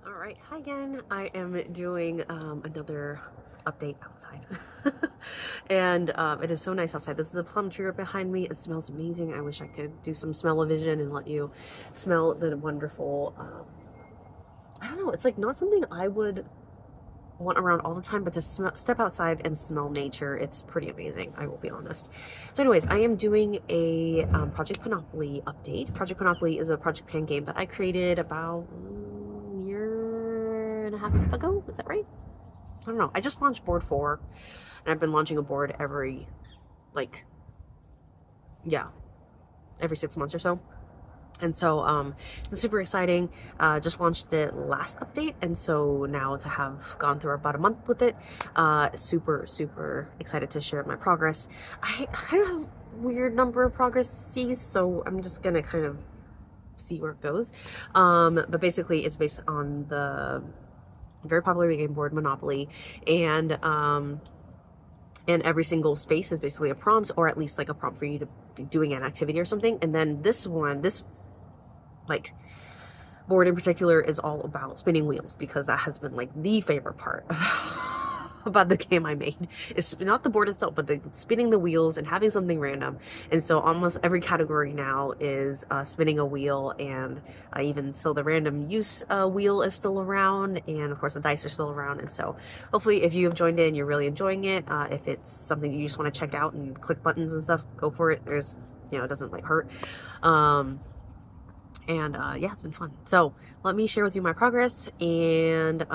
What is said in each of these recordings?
All right, hi again. I am doing another update outside. And it is so nice outside. This is a plum tree right behind me. It smells amazing. I wish I could do some smell-o-vision and let you smell the wonderful, I don't know, it's like not something I would want around all the time, but to step outside and smell nature, it's pretty amazing, I will be honest. So anyways, I am doing a Project Panoply update. Project Panoply is a Project Pan game that I created about a year and a half ago. Is that right? I don't know. I just launched board 4, and I've been launching a board every, like, yeah, every 6 months or so. And so it's super exciting. Just launched it last update, and so now to have gone through about a month with it, super excited to share my progress. I kind of have a weird number of progresses, so I'm just gonna kind of see where it goes. But basically it's based on the very popular game board Monopoly, and every single space is basically a prompt, or at least like a prompt for you to be doing an activity or something. And then this like board in particular is all about spinning wheels, because that has been like the favorite part about the game I made. It's not the board itself, but the spinning the wheels and having something random. And so almost every category now is spinning a wheel, and even still the random use wheel is still around, and of course the dice are still around. And so hopefully if you have joined in, you're really enjoying it. If it's something you just want to check out and click buttons and stuff, go for it. There's, it doesn't like hurt. Yeah, it's been fun. So let me share with you my progress, and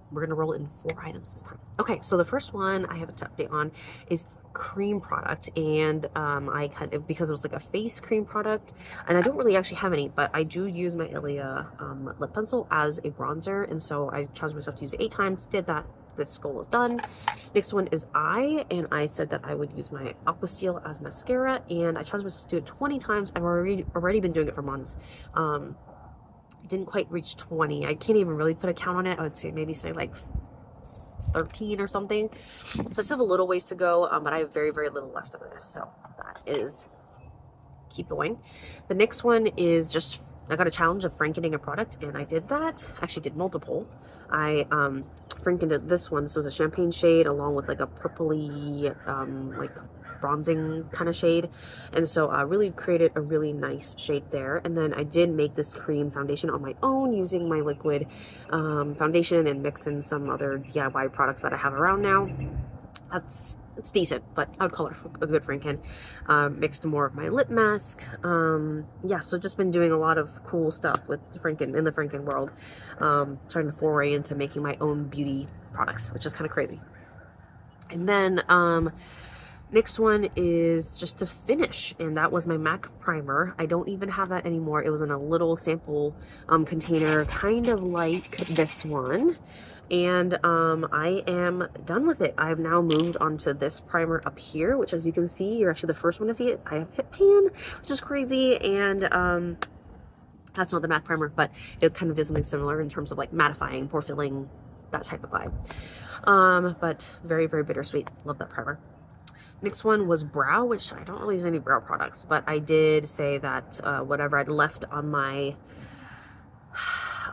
we're gonna roll in 4 items this time. Okay, so the first one I have to update on is cream product, and I kind of, because it was like a face cream product, and I don't really actually have any, but I do use my Ilia lip pencil as a bronzer, and so I challenged myself to use it 8 times. Did that. This goal is done. Next one is eye, and I said that I would use my Aqua Steel as mascara, and I challenged myself to do it 20 times. I've already been doing it for months. Didn't quite reach 20. I can't even really put a count on it. I would say maybe like 13 or something. So I still have a little ways to go, but I have very little left of this. So that is, keep going. The next one is just, I got a challenge of frankening a product, and I did that. Actually did multiple. I frankened this one. This was a champagne shade along with like a purpley like bronzing kind of shade, and so I really created a really nice shade there. And then I did make this cream foundation on my own using my liquid foundation and mix in some other DIY products that I have around now. It's decent, but I would call it a good Franken. Mixed more of my lip mask. Yeah, so just been doing a lot of cool stuff with Franken, in the Franken world. Starting to foray into making my own beauty products, which is kind of crazy. And then next one is just to finish, and that was my MAC primer. I don't even have that anymore. It was in a little sample container, kind of like this one. And I am done with it. I've now moved on to this primer up here, which, as you can see, you're actually the first one to see it. I have hit pan, which is crazy, and that's not the MAC primer, but it kind of does something similar in terms of like mattifying, pore filling, that type of vibe. But very bittersweet. Love that primer. Next one was brow, which I don't really use any brow products, but I did say that whatever I'd left on my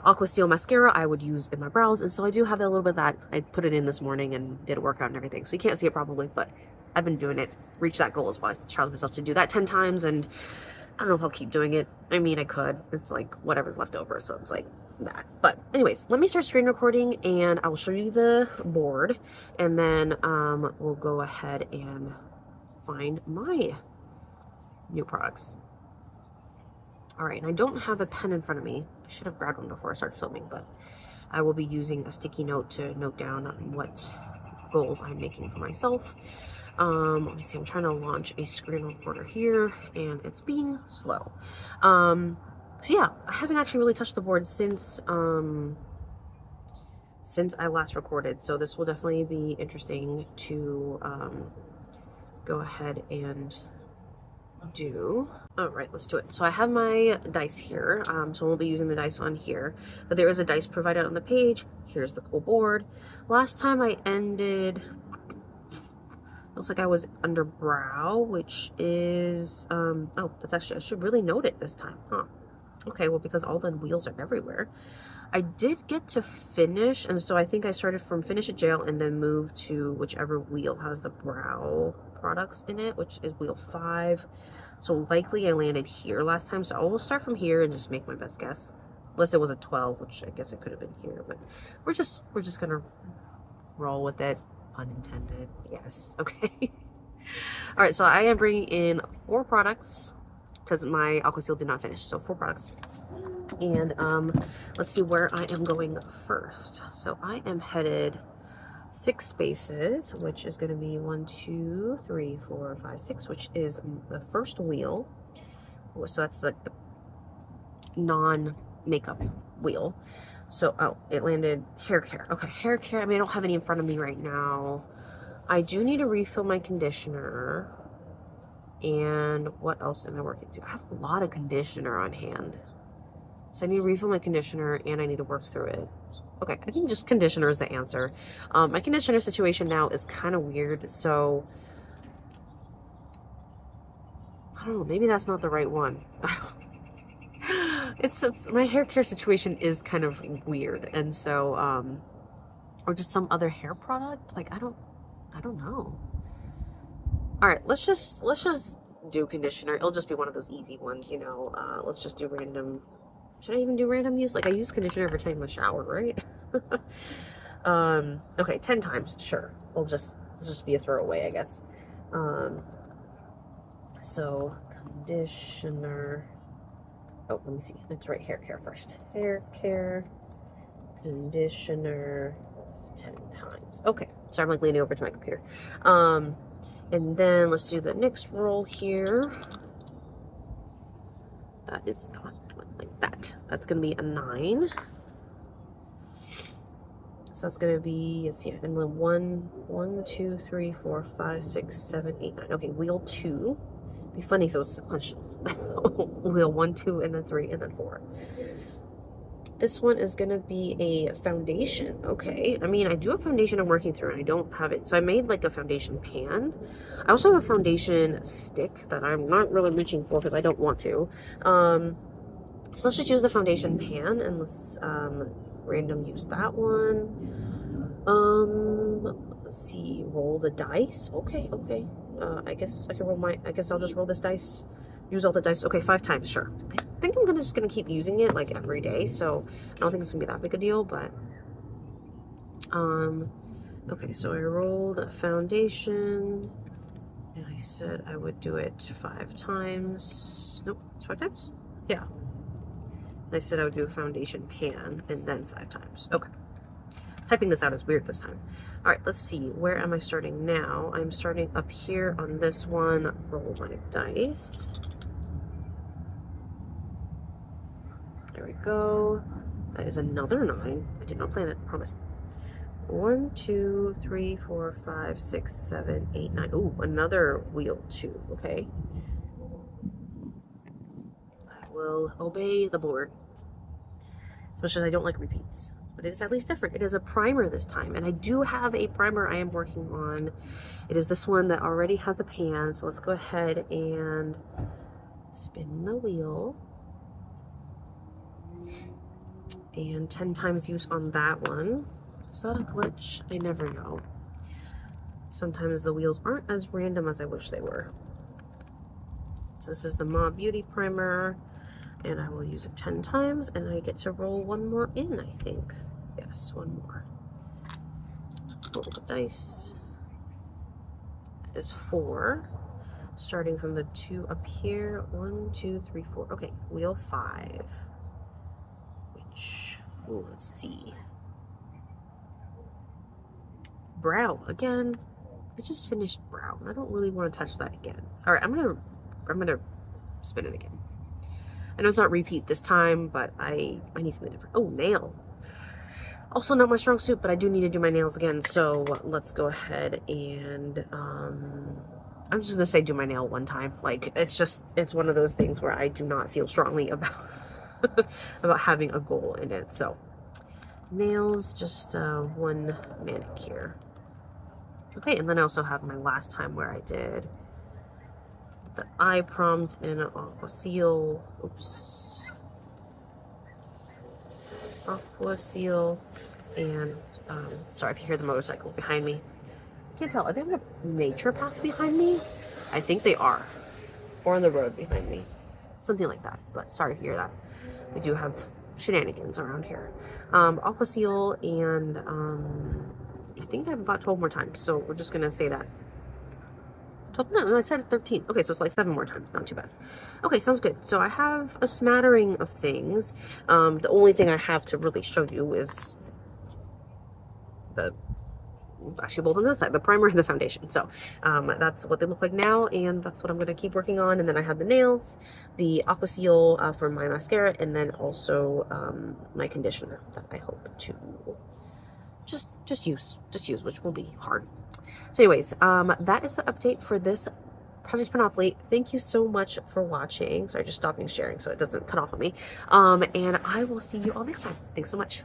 Aqua Steel mascara I would use in my brows, and so I do have a little bit of that. I put it in this morning and did a workout and everything, so you can't see it probably, but I've been doing it. Reached that goal as well. I challenged myself to do that 10 times, and I don't know if I'll keep doing it. I mean, I could. It's like whatever's left over, so it's like that. But anyways, let me start screen recording, and I will show you the board, and then we'll go ahead and find my new products. All right, and I don't have a pen in front of me. I should have grabbed one before I started filming, but I will be using a sticky note to note down what goals I'm making for myself. Let me see, I'm trying to launch a screen recorder here, and it's being slow. So yeah, I haven't actually really touched the board since I last recorded, so this will definitely be interesting to go ahead and do. All right, let's do it. So I have my dice here, so we'll be using the dice on here, but there is a dice provided on the page. Here's the cool board. Last time I ended, looks like I was under brow, which is oh, that's actually, I should really note it this time, huh? Okay, well, because all the wheels are everywhere, I did get to finish, and so I think I started from finish at jail and then moved to whichever wheel has the brow products in it, which is wheel 5. So likely I landed here last time, so I will start from here and just make my best guess. Unless it was a 12, which I guess it could have been here, but we're just gonna roll with it, pun intended. Yes. Okay. All right, so I am bringing in 4 products because my aqua seal did not finish, so 4 products. And let's see where I am going first. So I am headed 6 spaces, which is going to be 1, 2, 3, 4, 5, 6, which is the first wheel. So that's the non-makeup wheel. So, oh, it landed hair care. Okay, hair care. I mean, I don't have any in front of me right now. I do need to refill my conditioner. And what else am I working through? I have a lot of conditioner on hand. So I need to refill my conditioner and I need to work through it. Okay, I think just conditioner is the answer. My conditioner situation now is kind of weird. So, I don't know, maybe that's not the right one. It's my hair care situation is kind of weird. And so, or just some other hair product. Like, I don't know. All right, let's just do conditioner. It'll just be one of those easy ones, you know. Let's just do random. Should I even do random use? Like, I use conditioner every time I shower, right? Okay, 10 times, sure. It'll just be a throwaway, I guess. So conditioner. Oh, let me see. That's right. Hair care first. Hair care, conditioner, 10 times. Okay, so I'm like leaning over to my computer. And then let's do the next roll here. That is not like that. That's gonna be a 9. So that's gonna be, let's see, and then 1, 2, 3, 4, 5, 6, 7, 8, 9. Okay, wheel 2. It'd be funny if it was sequential. Wheel 1, 2, and then 3, and then 4. This one is gonna be a foundation. Okay, I mean, I do have foundation I'm working through and I don't have it. So I made like a foundation pan. I also have a foundation stick that I'm not really reaching for because I don't want to. So let's just use the foundation pan and let's random use that one. Let's see, roll the dice. Okay. I guess I can roll I guess I'll just roll this dice. Use all the dice. Okay, 5 times, sure. I think I'm just gonna keep using it like every day, so I don't think it's gonna be that big a deal, but okay, so I rolled a foundation and I said I would do it 5 times. Nope, 5 times? Yeah. I said I would do a foundation pan and then 5 times. Okay. Typing this out is weird this time. All right, let's see. Where am I starting now? I'm starting up here on this one. Roll my dice. There we go. That is another 9. I did not plan it, promise. 1, 2, 3, 4, 5, 6, 7, 8, 9. Ooh, another wheel 2. Okay. I will obey the board. As much as I don't like repeats. But it is at least different. It is a primer this time. And I do have a primer I am working on. It is this one that already has a pan. So let's go ahead and spin the wheel. And 10 times use on that one. Is that a glitch? I never know. Sometimes the wheels aren't as random as I wish they were. So this is the Ma Beauty Primer. And I will use it 10 times, and I get to roll 1 more in, I think. Yes, 1 more. Roll the dice. That is 4. Starting from the 2 up here. 1, 2, 3, 4. Okay, wheel 5. Which, ooh, let's see. Brow again. I just finished brow. I don't really want to touch that again. All right, I'm gonna spin it again. I know it's not repeat this time, but I need something different. Oh, nail. Also not my strong suit, but I do need to do my nails again. So let's go ahead and I'm just gonna say do my nail 1 time. Like it's one of those things where I do not feel strongly about about having a goal in it. So nails, just 1 manicure. Okay, and then I also have my last time where I did the eye prompt and an aqua seal. Oops. Aqua Seal, and sorry if you hear the motorcycle behind me. Can't tell. Are they on a nature path behind me? I think they are. Or on the road behind me. Something like that. But sorry if you hear that. We do have shenanigans around here. Aqua Seal, and I think I have about 12 more times. So we're just going to say that. 12, no, I said 13. Okay, so it's like 7 more times. Not too bad. Okay, sounds good. So I have a smattering of things. The only thing I have to really show you is actually both on the side, the primer and the foundation. So that's what they look like now, and that's what I'm going to keep working on. And then I have the nails, the Aqua Seal for my mascara, and then also my conditioner that I hope to just use, which won't be hard. So anyways, that is the update for this Project Monopoly. Thank you so much for watching. Sorry, just stopping sharing so it doesn't cut off on me. And I will see you all next time. Thanks so much.